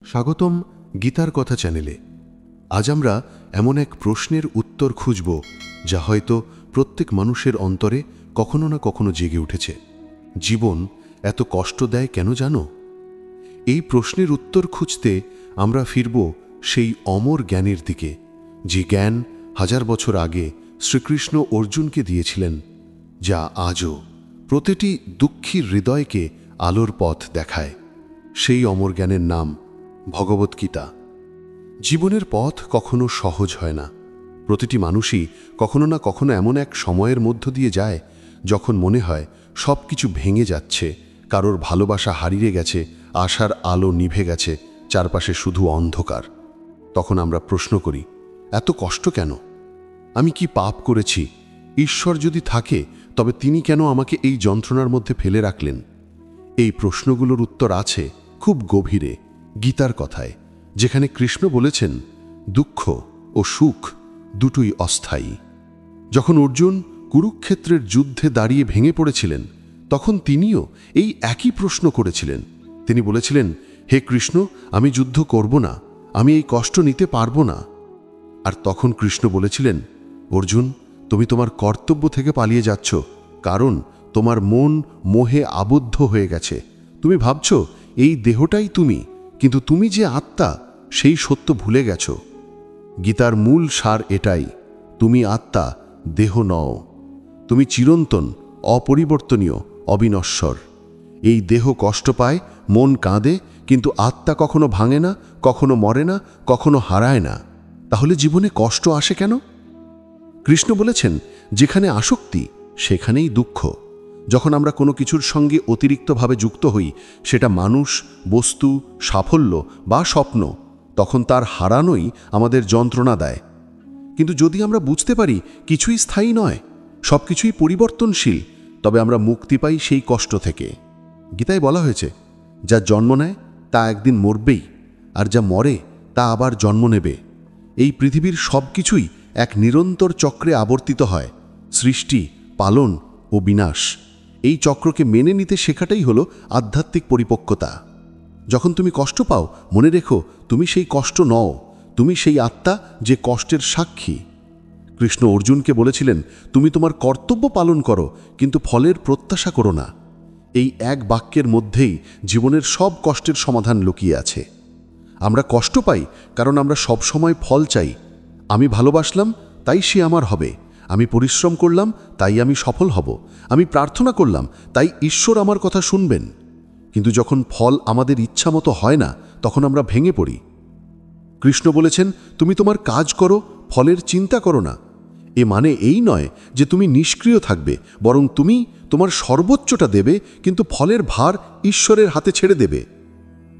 স্বাগতম গীতার কথা চ্যানেলে। আজ আমরা এমন এক প্রশ্নের উত্তর খুঁজব যা হয়তো প্রত্যেক মানুষের অন্তরে কখনো না কখনো জেগে উঠেছে। জীবন এত কষ্ট দেয় কেন জানো? এই প্রশ্নের উত্তর খুঁজতে আমরা ফিরব সেই অমর জ্ঞানের দিকে, যে জ্ঞান 1000 বছর আগে শ্রীকৃষ্ণ অর্জুনকে দিয়েছিলেন, যা আজও প্রতিটি দুঃখী হৃদয়কে আলোর পথ দেখায়। সেই অমর জ্ঞানের নাম ভগবদ্গীতা। জীবনের পথ কখনো সহজ হয় না। প্রতিটি মানুষই কখনো না কখনো এমন এক সময়ের মধ্য দিয়ে যায় যখন মনে হয় সব কিছু ভেঙে যাচ্ছে, কারোর ভালোবাসা হারিয়ে গেছে, আশার আলো নিভে গেছে, চারপাশে শুধু অন্ধকার। তখন আমরা প্রশ্ন করি, এত কষ্ট কেন? আমি কি পাপ করেছি? ঈশ্বর যদি থাকে তবে তিনি কেন আমাকে এই যন্ত্রণার মধ্যে ফেলে রাখলেন? এই প্রশ্নগুলোর উত্তর আছে খুব গভীরে গীতার কথায়, যেখানে কৃষ্ণ বলেছেন দুঃখ ও সুখ দুটোই অস্থায়ী। যখন অর্জুন কুরুক্ষেত্রের যুদ্ধে দাঁড়িয়ে ভেঙে পড়েছিলেন, তখন তিনিও এই একই প্রশ্ন করেছিলেন। তিনি বলেছিলেন, হে কৃষ্ণ, আমি যুদ্ধ করব না, আমি এই কষ্ট নিতে পারব না। আর তখন কৃষ্ণ বলেছিলেন, অর্জুন, তুমি তোমার কর্তব্য থেকে পালিয়ে যাচ্ছ, কারণ তোমার মন মোহে আবদ্ধ হয়ে গেছে। তুমি ভাবছ এই দেহটাই তুমি, কিন্তু তুমি যে আত্মা সেই সত্য ভুলে গেছ। গীতার মূল সার এটাই, তুমি আত্মা, দেহ নও। তুমি চিরন্তন, অপরিবর্তনীয়, অবিনশ্বর। এই দেহ কষ্ট পায়, মন কাঁদে, কিন্তু আত্মা কখনো ভাঙে না, কখনো মরে না, কখনো হারায় না। তাহলে জীবনে কষ্ট আসে কেন? কৃষ্ণ বলেছেন, যেখানে আসক্তি সেখানেই দুঃখ। যখন আমরা কোনো কিছুর সঙ্গে অতিরিক্তভাবে যুক্ত হই, সেটা মানুষ, বস্তু, সাফল্য বা স্বপ্ন, তখন তার হারানোই আমাদের যন্ত্রণা দেয়। কিন্তু যদি আমরা বুঝতে পারি কিছুই স্থায়ী নয়, সব কিছুই পরিবর্তনশীল, তবে আমরা মুক্তি পাই সেই কষ্ট থেকে। গীতায় বলা হয়েছে, যা জন্ম নেয় তা একদিন মরবেই, আর যা মরে তা আবার জন্ম নেবে। এই পৃথিবীর সব কিছুই এক নিরন্তর চক্রে আবর্তিত হয়, সৃষ্টি, পালন ও বিনাশ। এই চক্রকে মেনে নিতে শেখাটাই হলো আধ্যাত্মিক পরিপক্কতা। যখন তুমি কষ্ট পাও, মনে রেখো তুমি সেই কষ্ট নও, তুমি সেই আত্মা যে কষ্টের সাক্ষী। কৃষ্ণ অর্জুনকে বলেছিলেন, তুমি তোমার কর্তব্য পালন করো, কিন্তু ফলের প্রত্যাশা করো না। এই এক বাক্যের মধ্যেই জীবনের সব কষ্টের সমাধান লুকিয়ে আছে। আমরা কষ্ট পাই কারণ আমরা সব সময় ফল চাই। আমি ভালোবাসলাম তাই সে আমার হবে, আমি পরিশ্রম করলাম তাই আমি সফল হব, আমি প্রার্থনা করলাম তাই ঈশ্বর আমার কথা শুনবেন। কিন্তু যখন ফল আমাদের ইচ্ছা মতো হয় না, তখন আমরা ভেঙে পড়ি। কৃষ্ণ বলেছেন, তুমি তোমার কাজ করো, ফলের চিন্তা করো না। এ মানে এই নয় যে তুমি নিষ্ক্রিয় থাকবে, বরং তুমি তোমার সর্বোচ্চটা দেবে, কিন্তু ফলের ভার ঈশ্বরের হাতে ছেড়ে দেবে।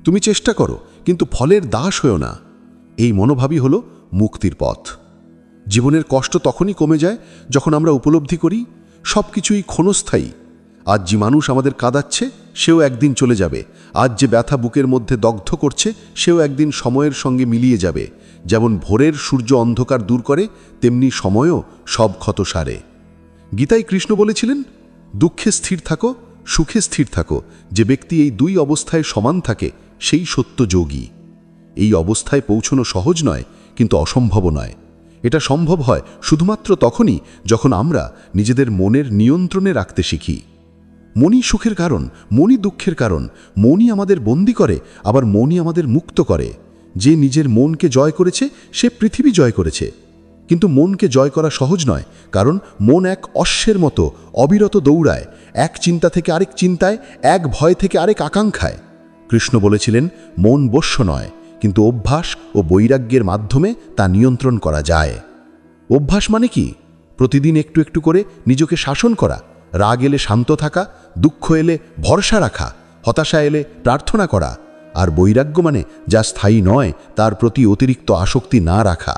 তুমি চেষ্টা করো, কিন্তু ফলের দাস হও না। এই মনোভাবই হলো মুক্তির পথ। জীবনের কষ্ট তখনই কমে যায় যখন আমরা উপলব্ধি করি সব কিছুই ক্ষণস্থায়ী। আজ যে মানুষ আমাদের কাঁদাচ্ছে সেও একদিন চলে যাবে। আজ যে ব্যথা বুকের মধ্যে দগ্ধ করছে সেও একদিন সময়ের সঙ্গে মিলিয়ে যাবে। যেমন ভোরের সূর্য অন্ধকার দূর করে, তেমনি সময়ও সব ক্ষত সারে। গীতায় কৃষ্ণ বলেছিলেন, দুঃখে স্থির থাকো, সুখে স্থির থাকো। যে ব্যক্তি এই দুই অবস্থায় সমান থাকে সেই সত্য যোগী। এই অবস্থায় পৌঁছানো সহজ নয়, কিন্তু অসম্ভব নয়। এটা সম্ভব হয় শুধুমাত্র তখনই যখন আমরা নিজেদের মনের নিয়ন্ত্রণে রাখতে শিখি। মনই সুখের কারণ, মনই দুঃখের কারণ। মনই আমাদের বন্দী করে, আবার মনই আমাদের মুক্ত করে। যে নিজের মনকে জয় করেছে সে পৃথিবী জয় করেছে। কিন্তু মনকে জয় করা সহজ নয়, কারণ মন এক অশ্বের মতো অবিরত দৌড়ায়, এক চিন্তা থেকে আরেক চিন্তায়, এক ভয় থেকে আরেক আকাঙ্ক্ষায়। কৃষ্ণ বলেছিলেন, মন বশ্য নয়, কিন্তু অভ্যাস ও বৈরাগ্যের মাধ্যমে তা নিয়ন্ত্রণ করা যায়। অভ্যাস মানে কি? প্রতিদিন একটু একটু করে নিজেকে শাসন করা, রাগ এলে শান্ত থাকা, দুঃখ এলে ভরসা রাখা, হতাশা এলে প্রার্থনা করা। আর বৈরাগ্য মানে যা স্থায়ী নয় তার প্রতি অতিরিক্ত আসক্তি না রাখা।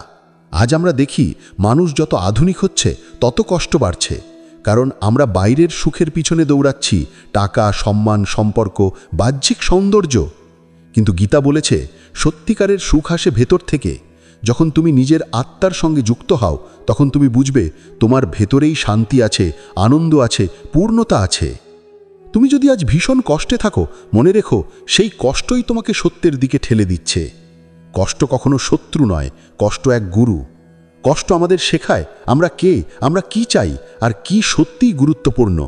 আজ আমরা দেখি মানুষ যত আধুনিক হচ্ছে তত কষ্ট বাড়ছে, কারণ আমরা বাইরের সুখের পিছনে দৌড়াচ্ছি, টাকা, সম্মান, সম্পর্ক, বাহ্যিক সৌন্দর্য। কিন্তু গীতা বলেছে, সত্যিকারের সুখ আসে ভেতর থেকে। যখন তুমি নিজের আত্মার সঙ্গে যুক্ত হও, তখন তুমি বুঝবে তোমার ভেতরেই শান্তি আছে, আনন্দ আছে, পূর্ণতা আছে। তুমি যদি আজ ভীষণ কষ্টে থাকো, মনে রেখো সেই কষ্টই তোমাকে সত্যের দিকে ঠেলে দিচ্ছে। কষ্ট কখনো শত্রু নয়, কষ্ট এক গুরু। কষ্ট আমাদের শেখায় আমরা কে, আমরা কি চাই, আর কি সত্যিই গুরুত্বপূর্ণ।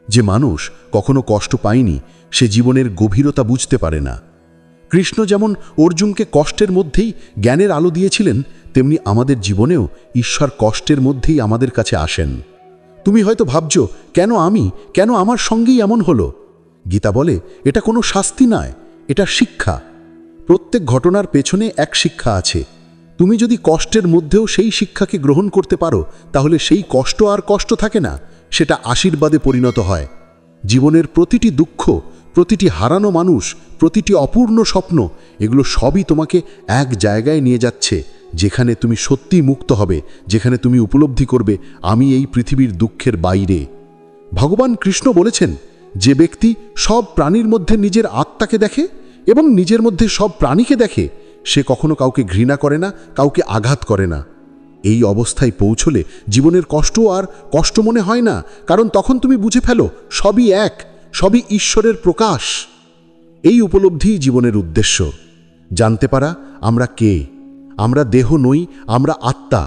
যে মানুষ কখনো কষ্ট পায়নি সে জীবনের গভীরতা বুঝতে পারে না। কৃষ্ণ যেমন অর্জুনকে কষ্টের মধ্যেই জ্ঞানের আলো দিয়েছিলেন, তেমনি আমাদের জীবনেও ঈশ্বর কষ্টের মধ্যেই আমাদের কাছে আসেন। তুমি হয়তো ভাবছো, কেন আমার সঙ্গেই এমন হলো? গীতা বলে এটা কোনো শাস্তি নয়, এটা শিক্ষা। প্রত্যেক ঘটনার পেছনে এক শিক্ষা আছে। তুমি যদি কষ্টের মধ্যেও সেই শিক্ষাকে গ্রহণ করতে পারো, তাহলে সেই কষ্ট আর কষ্ট থাকে না, সেটা আশীর্বাদে পরিণত হয়। জীবনের প্রতিটি দুঃখ, প্রতিটি হারানো মানুষ, প্রতিটি অপূর্ণ স্বপ্ন, এগুলো সবই তোমাকে এক জায়গায় নিয়ে যাচ্ছে, যেখানে তুমি সত্যিই মুক্ত হবে, যেখানে তুমি উপলব্ধি করবে আমি এই পৃথিবীর দুঃখের বাইরে। ভগবান কৃষ্ণ বলেছেন, যে ব্যক্তি সব প্রাণীর মধ্যে নিজের আত্মাকে দেখে এবং নিজের মধ্যে সব প্রাণীকে দেখে, সে কখনো কাউকে ঘৃণা করে না, কাউকে আঘাত করে না। এই অবস্থায় পৌঁছলে জীবনের কষ্ট আর কষ্ট মনে হয় না, কারণ তখন তুমি বুঝে ফেলো সবই এক, সবই ঈশ্বরের প্রকাশ। এই উপলব্ধি জীবনের উদ্দেশ্য। জানতে পারা আমরা কে। আমরা দেহ নই, আমরা আত্মা।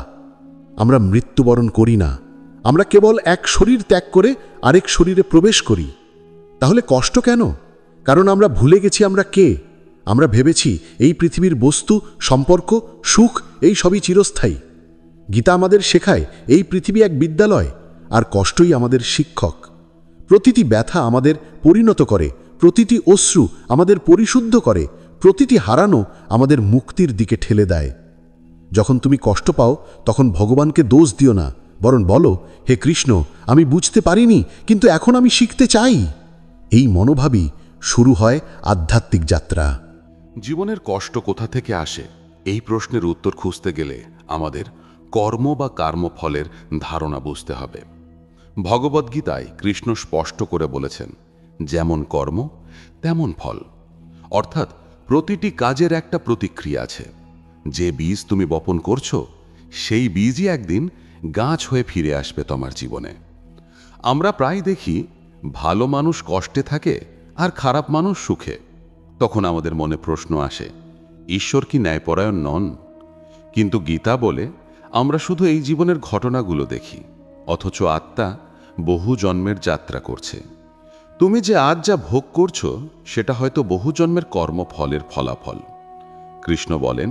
আমরা মৃত্যুবরণ করি না, আমরা কেবল এক শরীর ত্যাগ করে আরেক শরীরে প্রবেশ করি। তাহলে কষ্ট কেন? কারণ আমরা ভুলে গেছি আমরা কে। আমরা ভেবেছি এই পৃথিবীর বস্তু, সম্পর্ক, সুখ এই সবই চিরস্থায়ী। গীতা আমাদের শেখায় এই পৃথিবী এক বিদ্যালয়, আর কষ্টই আমাদের শিক্ষক। প্রতিটি ব্যথা আমাদের পরিণত করে, প্রতিটি অশ্রু আমাদের পরিশুদ্ধ করে, প্রতিটি হারানো আমাদের মুক্তির দিকে ঠেলে দেয়। যখন তুমি কষ্ট পাও তখন ভগবানকে দোষ দিও না, বরং বলো, হে কৃষ্ণ, আমি বুঝতে পারিনি, কিন্তু এখন আমি শিখতে চাই। এই মনোভাবই শুরু হয় আধ্যাত্মিক যাত্রা। জীবনের কষ্ট কোথা থেকে আসে, এই প্রশ্নের উত্তর খুঁজতে গেলে আমাদের কর্ম বা কর্মফলের ধারণা বুঝতে হবে। ভগবদ্গীতায় কৃষ্ণ স্পষ্ট করে বলেছেন, যেমন কর্ম তেমন ফল। অর্থাৎ প্রতিটি কাজের একটা প্রতিক্রিয়া আছে। যে বীজ তুমি বপন করছো, সেই বীজই একদিন গাছ হয়ে ফিরে আসবে তোমার জীবনে। আমরা প্রায় দেখি ভালো মানুষ কষ্টে থাকে আর খারাপ মানুষ সুখে। তখন আমাদের মনে প্রশ্ন আসে, ঈশ্বর কি ন্যায়পরায়ণ নন? কিন্তু গীতা বলে আমরা শুধু এই জীবনের ঘটনাগুলো দেখি, অথচ আত্মা বহু জন্মের যাত্রা করছে। তুমি যে আজ যা ভোগ করছো সেটা হয়তো বহু জন্মের কর্মফলের ফলাফল। কৃষ্ণ বলেন,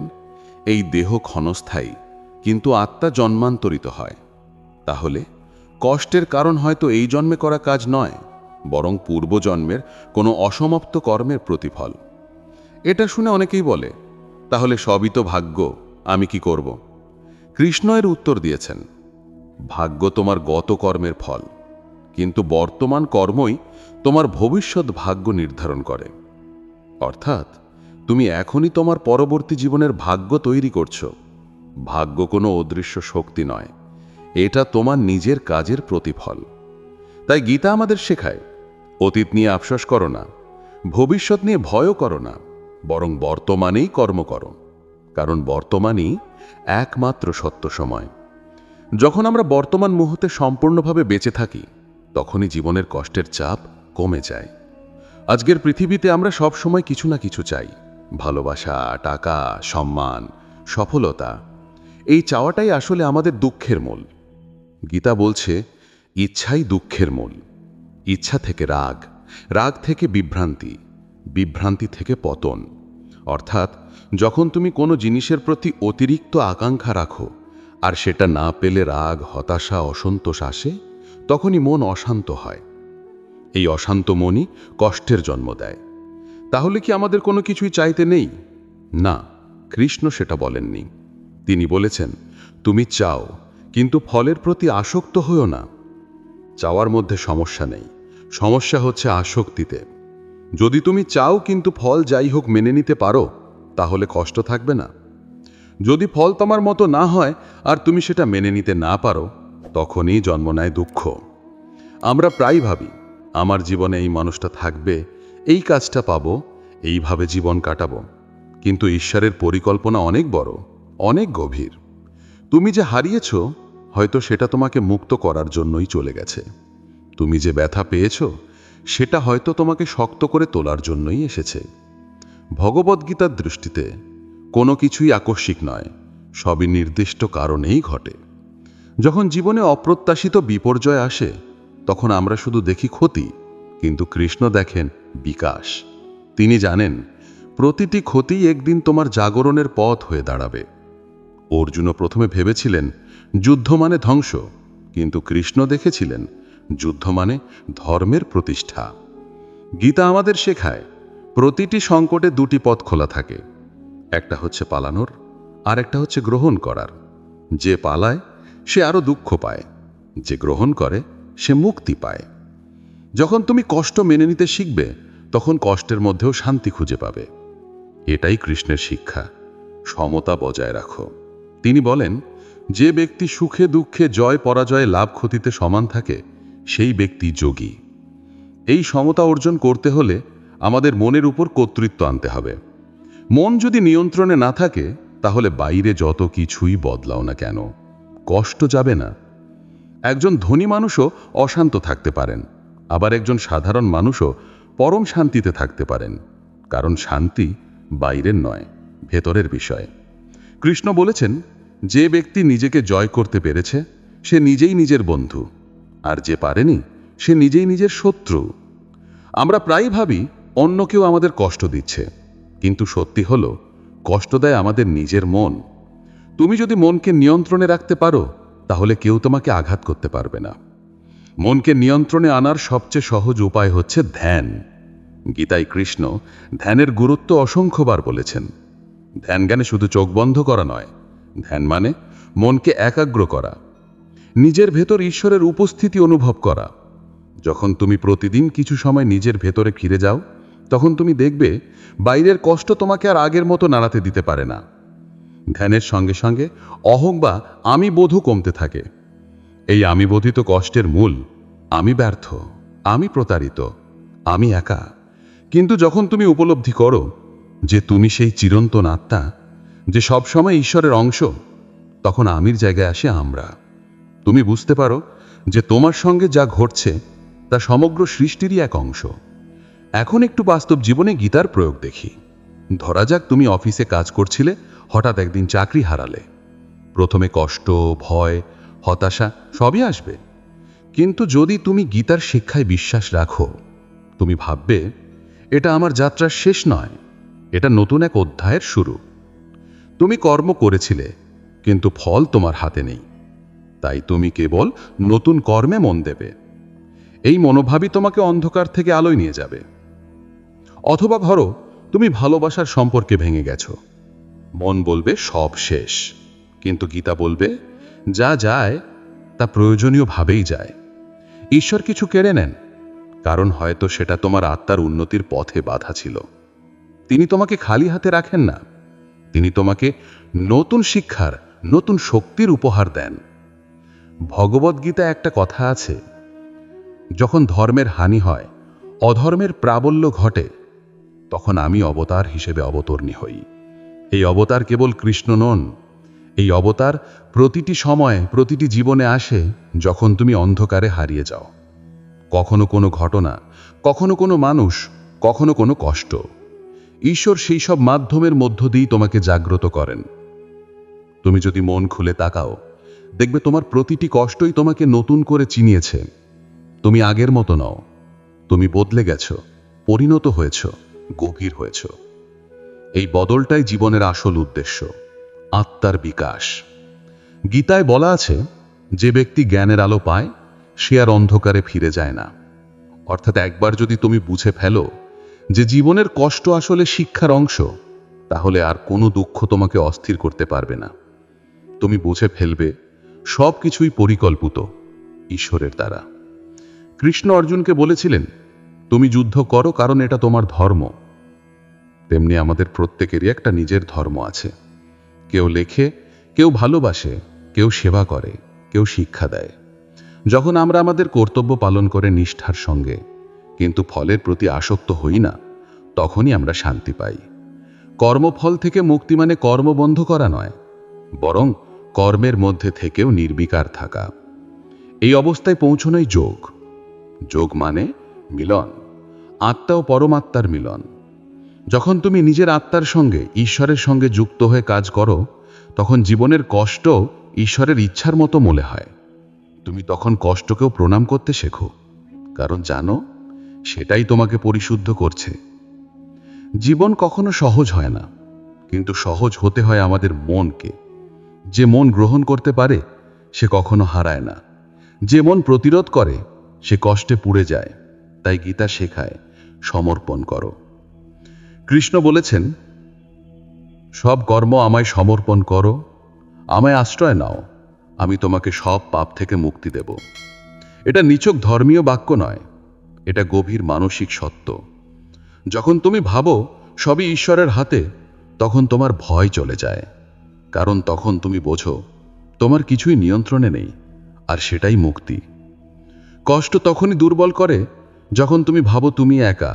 এই দেহ ক্ষণস্থায়ী, কিন্তু আত্মা জন্মান্তরিত হয়। তাহলে কষ্টের কারণ হয়তো এই জন্মে করা কাজ নয়, বরং পূর্বজন্মের কোনো অসমাপ্ত কর্মের প্রতিফল। এটা শুনে অনেকেই বলে, তাহলে সবই তো ভাগ্য, আমি কি করব? কৃষ্ণ এর উত্তর দিয়েছেন, ভাগ্য তোমার গত কর্মের ফল, কিন্তু বর্তমান কর্মই তোমার ভবিষ্যৎ ভাগ্য নির্ধারণ করে। অর্থাৎ তুমি এখনই তোমার পরবর্তী জীবনের ভাগ্য তৈরি করছো। ভাগ্য কোনো অদৃশ্য শক্তি নয়, এটা তোমার নিজের কাজের প্রতিফল। তাই গীতা আমাদের শেখায়, অতীত নিয়ে আফসোস করো না, ভবিষ্যৎ নিয়ে ভয়ও করো না, বরং বর্তমানেই কর্ম করো, কারণ বর্তমানই একমাত্র সত্য সময়। যখন আমরা বর্তমান মুহূর্তে সম্পূর্ণভাবে বেঁচে থাকি, তখনই জীবনের কষ্টের চাপ কমে যায়। আজকের পৃথিবীতে আমরা সব সময় কিছু না কিছু চাই, ভালোবাসা, টাকা, সম্মান, সফলতা। এই চাওয়াটাই আসলে আমাদের দুঃখের মূল। গীতা বলছে, ইচ্ছাই দুঃখের মূল। ইচ্ছা থেকে রাগ, রাগ থেকে বিভ্রান্তি, বিভ্রান্তি থেকে পতন। অর্থাৎ যখন তুমি কোনো জিনিসের প্রতি অতিরিক্ত আকাঙ্ক্ষা রাখো আর সেটা না পেলে রাগ, হতাশা, অসন্তোষ আসে, তখনই মন অশান্ত হয়। এই অশান্ত মনই কষ্টের জন্ম দেয়। তাহলে কি আমাদের কোনো কিছুই চাইতে নেই? না, কৃষ্ণ সেটা বলেননি। তিনি বলেছেন, তুমি চাও, কিন্তু ফলের প্রতি আসক্ত হইও না। চাওয়ার মধ্যে সমস্যা নেই, সমস্যা হচ্ছে আসক্তিতে। যদি তুমি চাও কিন্তু ফল যাই হোক মেনে নিতে পারো, তাহলে কষ্ট থাকবে না। যদি ফল তোমার মতো না হয় আর তুমি সেটা মেনে নিতে না পারো, তখনই জন্ম নেয় দুঃখ। আমরা প্রায় ভাবি, আমার জীবনে এই মানুষটা থাকবে, এই কাজটা পাবো, এইভাবে জীবন কাটাবো। কিন্তু ঈশ্বরের পরিকল্পনা অনেক বড়, অনেক গভীর। তুমি যে হারিয়েছ, হয়তো সেটা তোমাকে মুক্ত করার জন্যই চলে গেছে। তুমি যে ব্যথা পেয়েছ, সেটা হয়তো তোমাকে শক্ত করে তোলার জন্যই এসেছে। ভগবদ্গীতার দৃষ্টিতে কোনো কিছুই আকস্মিক নয়, সবই নির্দিষ্ট কারণেই ঘটে। যখন জীবনে অপ্রত্যাশিত বিপর্যয় আসে তখন আমরা শুধু দেখি ক্ষতি, কিন্তু কৃষ্ণ দেখেন বিকাশ। তিনি জানেন প্রতিটি ক্ষতি একদিন তোমার জাগরণের পথ হয়ে দাঁড়াবে। অর্জুনও প্রথমে ভেবেছিলেন যুদ্ধ মানে ধ্বংস, কিন্তু কৃষ্ণ দেখেছিলেন যুদ্ধ মানে ধর্মের প্রতিষ্ঠা। গীতা আমাদের শেখায় প্রতিটি সংকটে দুটি পথ খোলা থাকে, একটা হচ্ছে পালানোর, আর একটা হচ্ছে গ্রহণ করার। যে পালায় সে আরো দুঃখ পায়, যে গ্রহণ করে সে মুক্তি পায়। যখন তুমি কষ্ট মেনে নিতে শিখবে তখন কষ্টের মধ্যেও শান্তি খুঁজে পাবে। এটাই কৃষ্ণের শিক্ষা, সমতা বজায় রাখো। তিনি বলেন, যে ব্যক্তি সুখে দুঃখে জয় পরাজয়ে লাভ ক্ষতিতে সমান থাকে সেই ব্যক্তি যোগী। এই সমতা অর্জন করতে হলে আমাদের মনের উপর কর্তৃত্ব আনতে হবে। মন যদি নিয়ন্ত্রণে না থাকে তাহলে বাইরে যত কিছুই বদলাও না কেন, কষ্ট যাবে না। একজন ধনী মানুষও অশান্ত থাকতে পারেন, আবার একজন সাধারণ মানুষও পরম শান্তিতে থাকতে পারেন, কারণ শান্তি বাইরের নয়, ভেতরের বিষয়। কৃষ্ণ বলেছেন, যে ব্যক্তি নিজেকে জয় করতে পেরেছে সে নিজেই নিজের বন্ধু, আর যে পারেনি সে নিজেই নিজের শত্রু। আমরা প্রায়ই ভাবি অন্য কেউ আমাদের কষ্ট দিচ্ছে, কিন্তু সত্যি হলো কষ্ট দেয় আমাদের নিজের মন। তুমি যদি মনকে নিয়ন্ত্রণে রাখতে পারো তাহলে কেউ তোমাকে আঘাত করতে পারবে না। মনকে নিয়ন্ত্রণে আনার সবচেয়ে সহজ উপায় হচ্ছে ধ্যান। গীতায় কৃষ্ণ ধ্যানের গুরুত্ব অসংখ্যবার বলেছেন। ধ্যান জ্ঞানে শুধু চোখ বন্ধ করা নয়, ধ্যান মানে মনকে একাগ্র করা, নিজের ভেতর ঈশ্বরের উপস্থিতি অনুভব করা। যখন তুমি প্রতিদিন কিছু সময় নিজের ভেতরে ফিরে যাও তখন তুমি দেখবে বাইরের কষ্ট তোমাকে আর আগের মতো নাড়াতে দিতে পারে না। ধ্যানের সঙ্গে সঙ্গে অহং বা আমি বোধও কমতে থাকে। এই আমি বোধিত কষ্টের মূল আমি ব্যর্থ, আমি প্রতারিত, আমি একা। কিন্তু যখন তুমি উপলব্ধি করো যে তুমি সেই চিরন্তন আত্মা, যে সবসময় ঈশ্বরের অংশ, তখন আমির জায়গায় আসে আমরা। তুমি বুঝতে পারো যে তোমার সঙ্গে যা ঘটছে তা সমগ্র সৃষ্টিরই এক অংশ। এখন একটু বাস্তব জীবনে গীতার প্রয়োগ দেখি। ধরা যাক তুমি অফিসে কাজ করছিলে, হঠাৎ একদিন চাকরি হারালে। প্রথমে কষ্ট, ভয়, হতাশা সবই আসবে, কিন্তু যদি তুমি গীতার শিক্ষায় বিশ্বাস রাখো, তুমি ভাববে এটা আমার যাত্রার শেষ নয়, এটা নতুন এক অধ্যায়ের শুরু। তুমি কর্ম করেছিলে কিন্তু ফল তোমার হাতে নেই, তাই তুমি কেবল নতুন কর্মে মন দেবে। এই মনোভাবই তোমাকে অন্ধকার থেকে আলোয় নিয়ে যাবে। অথবা ধরো তুমি ভালোবাসার সম্পর্কে ভেঙে গেছো, মন বলবে সব শেষ, কিন্তু গীতা বলবে যা যায় তা প্রয়োজনীয়ভাবেই যায়। ঈশ্বর কিছু কেড়ে নেন, কারণ হয়তো সেটা তোমার আত্মার উন্নতির পথে বাধা ছিল। তিনি তোমাকে খালি হাতে রাখেন না, তিনি তোমাকে নতুন শিক্ষার, নতুন শক্তির উপহার দেন। ভগবদ্গীতা একটা কথা আছে, যখন ধর্মের হানি হয়, অধর্মের প্রাবল্য ঘটে, তখন আমি অবতার হিসেবে অবতরণী হই। এই অবতার কেবল কৃষ্ণ নন, এই অবতার প্রতিটি সময়, প্রতিটি জীবনে আসে যখন তুমি অন্ধকারে হারিয়ে যাও। কখনো কোনো ঘটনা, কখনো কোনো মানুষ, কখনো কোনো কষ্ট। ঈশ্বর সেই সব মাধ্যমের মধ্য দিয়েই তোমাকে জাগ্রত করেন। তুমি যদি মন খুলে তাকাও, দেখবে তোমার প্রতিটি কষ্টই তোমাকে নতুন করে চিনিয়েছে। তুমি আগের মতো নও, তুমি বদলে গেছো, পরিণত হয়েছ, গভীর হয়েছ। এই বদলটাই জীবনের আসল উদ্দেশ্য, আত্মার বিকাশ। গীতায় বলা আছে, যে ব্যক্তি জ্ঞানের আলো পায় সে আর অন্ধকারে ফিরে যায় না। অর্থাৎ একবার যদি তুমি বুঝে ফেলো যে জীবনের কষ্ট আসলে শিক্ষার অংশ, তাহলে আর কোনো দুঃখ তোমাকে অস্থির করতে পারবে না। তুমি বুঝে ফেলবে সব কিছুই পরিকল্পিত ঈশ্বরের দ্বারা। কৃষ্ণ অর্জুনকে বলেছিলেন, তুমি যুদ্ধ করো কারণ এটা তোমার ধর্ম। তেমনি আমাদের প্রত্যেকেরই একটা নিজের ধর্ম আছে। কেউ লেখে, কেউ ভালোবাসে, কেউ সেবা করে, কেউ শিক্ষা দেয়। যখন আমরা আমাদের কর্তব্য পালন করে নিষ্ঠার সঙ্গে, কিন্তু ফলের প্রতি আসক্ত হই না, তখনই আমরা শান্তি পাই। কর্মফল থেকে মুক্তি মানে কর্ম বন্ধ করা নয়, বরং কর্মের মধ্যে থেকেও নির্বিকার থাকা। এই অবস্থায় পৌঁছানোই যোগ। যোগ মানে মিলন, আত্মা ও পরমাত্মার মিলন। যখন তুমি নিজের আত্মার সঙ্গে ঈশ্বরের সঙ্গে যুক্ত হয়ে কাজ করো, তখন জীবনের কষ্ট ঈশ্বরের ইচ্ছার মতো মনে হয়। তুমি তখন কষ্টকেও প্রণাম করতে শেখো, কারণ জানো সেটাই তোমাকে পরিশুদ্ধ করছে। জীবন কখনো সহজ হয় না, কিন্তু সহজ হতে হয় আমাদের মনকে। যে মন গ্রহণ করতে পারে সে কখনো হারায় না, যে মন প্রতিরোধ করে সে কষ্টে পুড়ে যায়। তাই গীতা শেখায় সমর্পণ করো। কৃষ্ণ বলেছেন, সব কর্ম আমায় সমর্পণ করো, আমায় আশ্রয় নাও, আমি তোমাকে সব পাপ থেকে মুক্তি দেব। এটা নিছক ধর্মীয় বাক্য নয়, এটা গভীর মানসিক সত্য। যখন তুমি ভাবো সবই ঈশ্বরের হাতে, তখন তোমার ভয় চলে যায়, কারণ তখন তুমি বোঝো তোমার কিছুই নিয়ন্ত্রণে নেই, আর সেটাই মুক্তি। কষ্ট তখনই দুর্বল করে যখন তুমি ভাবো তুমি একা,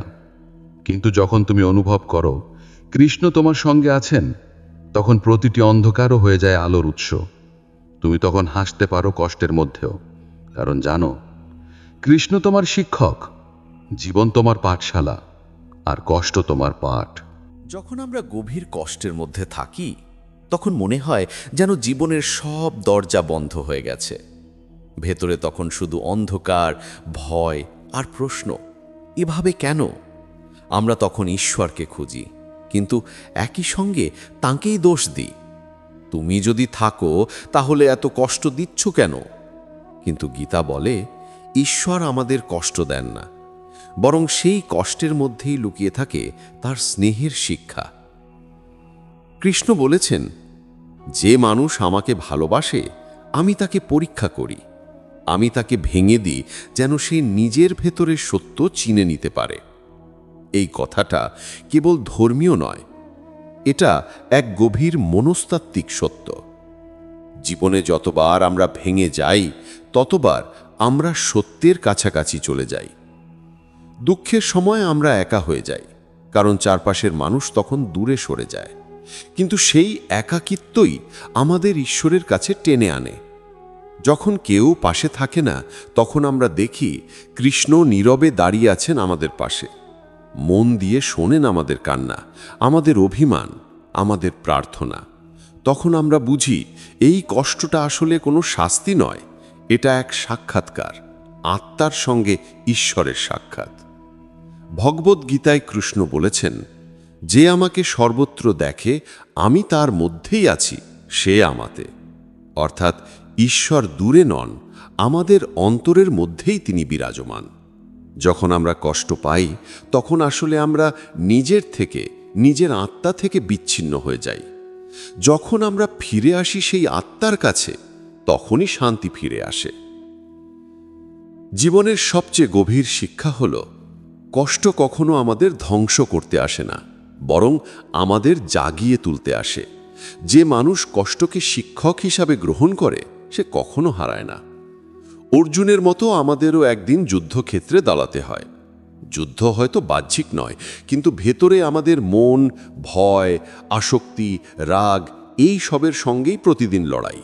কিন্তু যখন তুমি অনুভব করো কৃষ্ণ তোমার সঙ্গে আছেন, তখন প্রতিটি অন্ধকারও হয়ে যায় আলোর উৎস। তুমি তখন হাসতে পারো কষ্টের মধ্যেও, কারণ জানো কৃষ্ণ তোমার শিক্ষক, জীবন তোমার পাঠশালা, আর কষ্ট তোমার পাঠ। যখন আমরা গভীর কষ্টের মধ্যে থাকি, তখন মনে হয় যেন জীবনের সব দরজা বন্ধ হয়ে গেছে। ভেতরে তখন শুধু অন্ধকার, ভয় আর প্রশ্ন, এভাবে কেন? আমরা তখন ঈশ্বরকে খুঁজি, কিন্তু একই সঙ্গে তাঁকেই দোষ দিই। তুমি যদি থাকো তাহলে এত কষ্ট দিচ্ছ কেন? কিন্তু গীতা বলে, ঈশ্বর আমাদের কষ্ট দেন না, বরং সেই কষ্টের মধ্যেই লুকিয়ে থাকে তার স্নেহের শিক্ষা। কৃষ্ণ বলেছেন, যে মানুষ আমাকে ভালোবাসে আমি তাকে পরীক্ষা করি, আমি তাকে ভেঙে দিই যেন সে নিজের ভেতরের সত্য চিনে নিতে পারে। এই কথাটা কেবল ধর্মীয় নয়, এটা এক গভীর মনস্তাত্ত্বিক সত্য। জীবনে যতবার আমরা ভেঙে যাই, ততবার আমরা সত্যের কাছাকাছি চলে যাই। দুঃখের সময় আমরা একা হয়ে যাই, কারণ চারপাশের মানুষ তখন দূরে সরে যায়। কিন্তু সেই একাকিত্বই আমাদের ঈশ্বরের কাছে টেনে আনে। যখন কেউ পাশে থাকে না, তখন আমরা দেখি কৃষ্ণ নীরবে দাঁড়িয়ে আছেন আমাদের পাশে, মন দিয়ে শোনেন আমাদের কান্না, আমাদের অভিমান, আমাদের প্রার্থনা। তখন আমরা বুঝি এই কষ্টটা আসলে কোনো শাস্তি নয়, এটা এক সাক্ষাৎকার, আত্মার সঙ্গে ঈশ্বরের সাক্ষাৎ। ভগবদ্গীতায় কৃষ্ণ বলেছেন, যে আমাকে সর্বত্র দেখে আমি তার মধ্যেই আছি, সে আমাতে। অর্থাৎ ঈশ্বর দূরে নন, আমাদের অন্তরের মধ্যেই তিনি বিরাজমান। যখন আমরা কষ্ট পাই, তখন আসলে আমরা নিজের থেকে, নিজের আত্মা থেকে বিচ্ছিন্ন হয়ে যাই। যখন আমরা ফিরে আসি সেই আত্মার কাছে, তখনই শান্তি ফিরে আসে। জীবনের সবচেয়ে গভীর শিক্ষা হল, কষ্ট কখনো আমাদের ধ্বংস করতে আসে না, বরং আমাদের জাগিয়ে তুলতে আসে। যে মানুষ কষ্টকে শিক্ষক হিসাবে গ্রহণ করে, সে কখনো হারায় না। অর্জুনের মতো আমাদেরও একদিন যুদ্ধক্ষেত্রে দাঁড়াতে হয়। যুদ্ধ হয়তো বাহ্যিক নয়, কিন্তু ভেতরে আমাদের মন, ভয়, আসক্তি, রাগ, এই সবের সঙ্গেই প্রতিদিন লড়াই।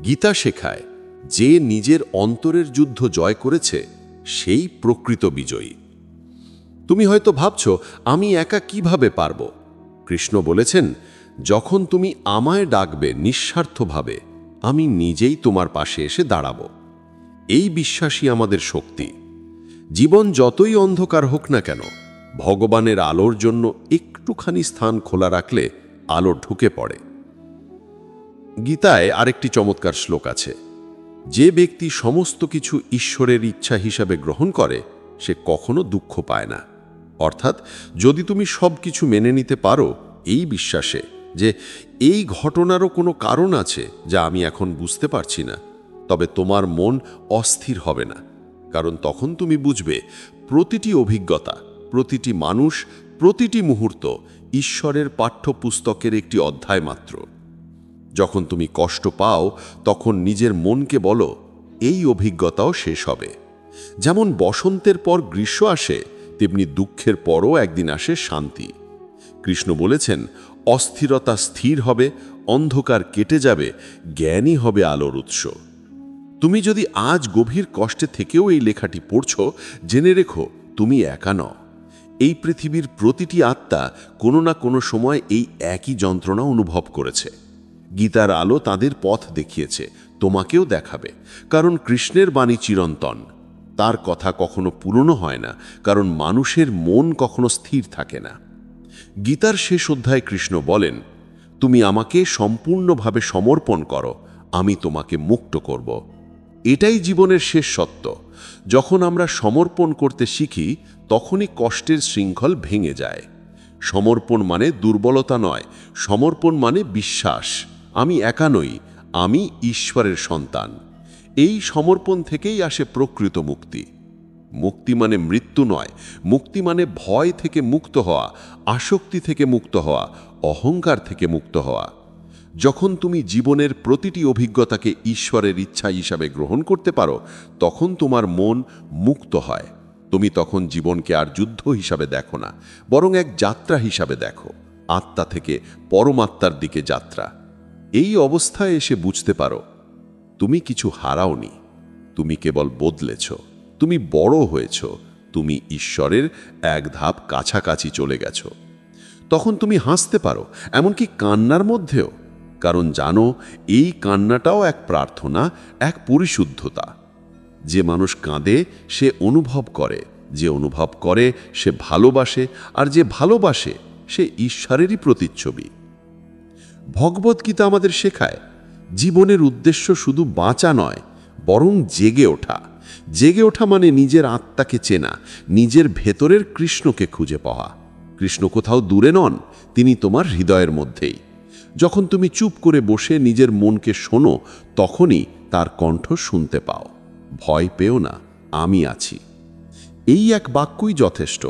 গীতা শেখায়, যে নিজের অন্তরের যুদ্ধ জয় করেছে সেই প্রকৃত বিজয়ী। তুমি হয়তো ভাবছো, আমি একা কিভাবে পারব? কৃষ্ণ বলেছেন, যখন তুমি আমায় ডাকবে নিঃস্বার্থভাবে, আমি নিজেই তোমার পাশে এসে দাঁড়াবো। এই বিশ্বাসই আমাদের শক্তি। জীবন যতই অন্ধকার হোক না কেন, ভগবানের আলোর জন্য একটুখানি স্থান খোলা রাখলে আলো ঢুকে পড়ে। গীতায় আরেকটি চমৎকার শ্লোক আছে, যে ব্যক্তি সমস্ত কিছু ঈশ্বরের ইচ্ছা হিসাবে গ্রহণ করে, সে কখনো দুঃখ পায় না। অর্থাৎ যদি তুমি সব কিছু মেনে নিতে পারো এই বিশ্বাসে যে এই ঘটনারও কোনো কারণ আছে যা আমি এখন বুঝতে পারছি না, তবে তোমার মন অস্থির হবে না, কারণ তখন তুমি বুঝবে প্রতিটি অভিজ্ঞতা, প্রতিটি মানুষ, প্রতিটি মুহূর্ত ঈশ্বরের পাঠ্যপুস্তকের একটি অধ্যায় মাত্র। যখন তুমি কষ্ট পাও, তখন নিজের মনকে বলো, এই অভিজ্ঞতাও শেষ হবে। যেমন বসন্তের পর গ্রীষ্ম আসে, তেমনি দুঃখের পরও একদিন আসে শান্তি। কৃষ্ণ বলেছেন, অস্থিরতা স্থির হবে, অন্ধকার কেটে যাবে, জ্ঞানই হবে আলোর উৎস। তুমি যদি আজ গভীর কষ্টে থেকেও এই লেখাটি পড়ছো, জেনে রেখো তুমি একা নও। এই পৃথিবীর প্রতিটি আত্মা কোনো না কোনো সময় এই একই যন্ত্রণা অনুভব করেছে। গীতার আলো তাদের পথ দেখিয়েছে, তোমাকেও দেখাবে। কারণ কৃষ্ণের বাণী চিরন্তন, তার কথা কখনো পুরনো হয় না, কারণ মানুষের মন কখনো স্থির থাকে না। গীতার শেষ অধ্যায়ে কৃষ্ণ বলেন, তুমি আমাকে সম্পূর্ণভাবে সমর্পণ করো, আমি তোমাকে মুক্ত করব। এটাই জীবনের শেষ সত্য। যখন আমরা সমর্পণ করতে শিখি, তখনই কষ্টের শৃঙ্খল ভেঙে যায়। সমর্পণ মানে দুর্বলতা নয়, সমর্পণ মানে বিশ্বাস, আমি একা নই, আমি ঈশ্বরের সন্তান। এই সমর্পণ থেকেই আসে প্রকৃত মুক্তি। মুক্তি মানে মৃত্যু নয়, মুক্তি মানে ভয় থেকে মুক্ত হওয়া, আসক্তি থেকে মুক্ত হওয়া, অহংকার থেকে মুক্ত হওয়া। যখন তুমি জীবনের প্রতিটি অভিজ্ঞতাকে ঈশ্বরের ইচ্ছা হিসাবে গ্রহণ করতে পারো, তখন তোমার মন মুক্ত হয়। তুমি তখন জীবনকে আর যুদ্ধ হিসাবে দেখো না, বরং এক যাত্রা হিসাবে দেখো, আত্মা থেকে পরমাত্মার দিকে যাত্রা। এই অবস্থায় এসে বুঝতে পারো, তুমি কিছু হারাওনি, তুমি কেবল বদলেছ, তুমি বড় হয়েছ, তুমি ঈশ্বরের এক ধাপ কাছাকাছি চলে গেছ। তখন তুমি হাসতে পারো, এমনকি কান্নার মধ্যেও, কারণ জানো এই কান্নাটাও এক প্রার্থনা, এক পরিশুদ্ধতা। যে মানুষ কাঁদে সে অনুভব করে, যে অনুভব করে সে ভালোবাসে, আর যে ভালোবাসে সে ঈশ্বরেরই প্রতিচ্ছবি। ভগবদ্গীতা আমাদের শেখায়, জীবনের উদ্দেশ্য শুধু বাঁচা নয়, বরং জেগে ওঠা। জেগে ওঠা মানে নিজের আত্মাকে চেনা, নিজের ভেতরের কৃষ্ণকে খুঁজে পাওয়া। কৃষ্ণ কোথাও দূরে নন, তিনি তোমার হৃদয়ের মধ্যেই। যখন তুমি চুপ করে বসে নিজের মনকে শোনো, তখনই তার কণ্ঠ শুনতে পাও। ভয় পেও না, আমি আছি। এই এক বাক্যই যথেষ্ট।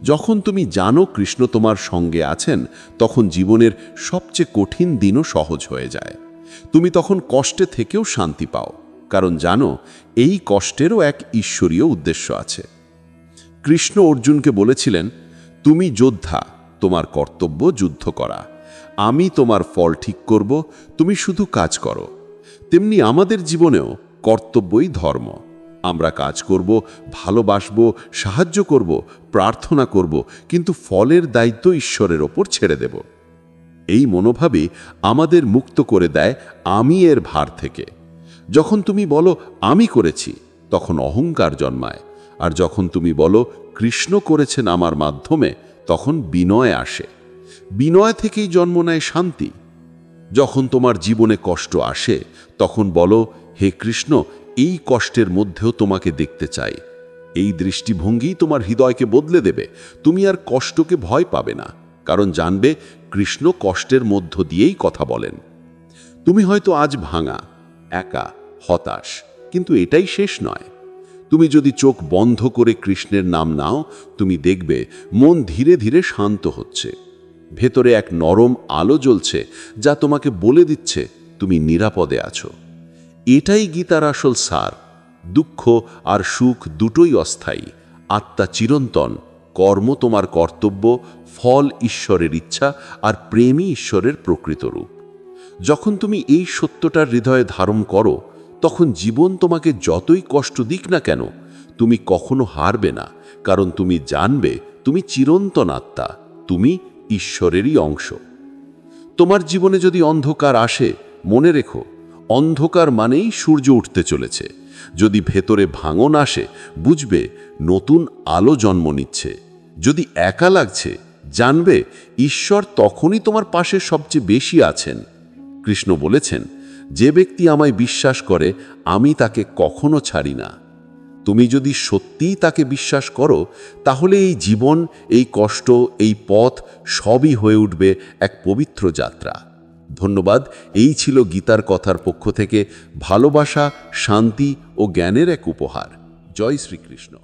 যখন তুমি জানো কৃষ্ণ তোমার সঙ্গে আছেন, তখন জীবনের সবচেয়ে কঠিন দিনও সহজ হয়ে যায়। তুমি তখন কষ্টে থেকেও শান্তি পাও, কারণ জানো এই কষ্টেরও এক ঈশ্বরীয় উদ্দেশ্য আছে। কৃষ্ণ অর্জুনকে বলেছিলেন, তুমি যোদ্ধা, তোমার কর্তব্য যুদ্ধ করা, আমি তোমার ফল ঠিক করব, তুমি শুধু কাজ করো। তেমনি আমাদের জীবনেও কর্তব্যই ধর্ম। আমরা কাজ করব, ভালোবাসব, সাহায্য করব, প্রার্থনা করব, কিন্তু ফলের দায়িত্ব ঈশ্বরের ওপর ছেড়ে দেব। এই মনোভাবই আমাদের মুক্ত করে দেয় আমি এর ভার থেকে। যখন তুমি বলো আমি করেছি, তখন অহংকার জন্মায়, আর যখন তুমি বলো কৃষ্ণ করেছেন আমার মাধ্যমে, তখন বিনয় আসে। বিনয় থেকেই জন্ম নেয় শান্তি। যখন তোমার জীবনে কষ্ট আসে, তখন বলো, হে কৃষ্ণ, এই কষ্টের মধ্যেও তোমাকে দেখতে চাই। এই দৃষ্টিভঙ্গি তোমার হৃদয়কে বদলে দেবে। তুমি আর কষ্টকে ভয় পাবে না, কারণ জানবে কৃষ্ণ কষ্টের মধ্য দিয়েই কথা বলেন। তুমি হয়তো আজ ভাঙা, একা, হতাশ, কিন্তু এটাই শেষ নয়। তুমি যদি চোখ বন্ধ করে কৃষ্ণের নাম নাও, তুমি দেখবে মন ধীরে ধীরে শান্ত হচ্ছে। ভেতরে এক নরম আলো জ্বলছে, যা তোমাকে বলে দিচ্ছে তুমি নিরাপদে আছো। এটাই গীতার আসল সার। দুঃখ আর সুখ দুটোই অস্থায়ী, আত্মা চিরন্তন, কর্ম তোমার কর্তব্য, ফল ঈশ্বরের ইচ্ছা, আর প্রেমই ঈশ্বরের প্রকৃত রূপ। যখন তুমি এই সত্যটার হৃদয়ে ধারণ করো, তখন জীবন তোমাকে যতই কষ্ট দিক না কেন, তুমি কখনো হারবে না, কারণ তুমি জানবে তুমি চিরন্তন আত্মা, তুমি ঈশ্বরেরই অংশ। তোমার জীবনে যদি অন্ধকার আসে, মনে রেখো, অন্ধকার মানেই সূর্য উঠতে চলেছে। যদি ভেতরে ভাঙন আসে, বুঝবে নতুন আলো জন্ম নিচ্ছে। যদি একা লাগছে, জানবে ঈশ্বর তখনই তোমার পাশে সবচেয়ে বেশি আছেন। কৃষ্ণ বলেছেন, যে ব্যক্তি আমায় বিশ্বাস করে, আমি তাকে কখনো ছাড়ি না। তুমি যদি সত্যিই তাকে বিশ্বাস করো, তাহলে এই জীবন, এই কষ্ট, এই পথ সবই হয়ে উঠবে এক পবিত্র যাত্রা। ধন্যবাদ। এই ছিল গীতার কথার পক্ষ থেকে ভালোবাসা, শান্তি ও জ্ঞানের এক উপহার। জয় শ্রীকৃষ্ণ।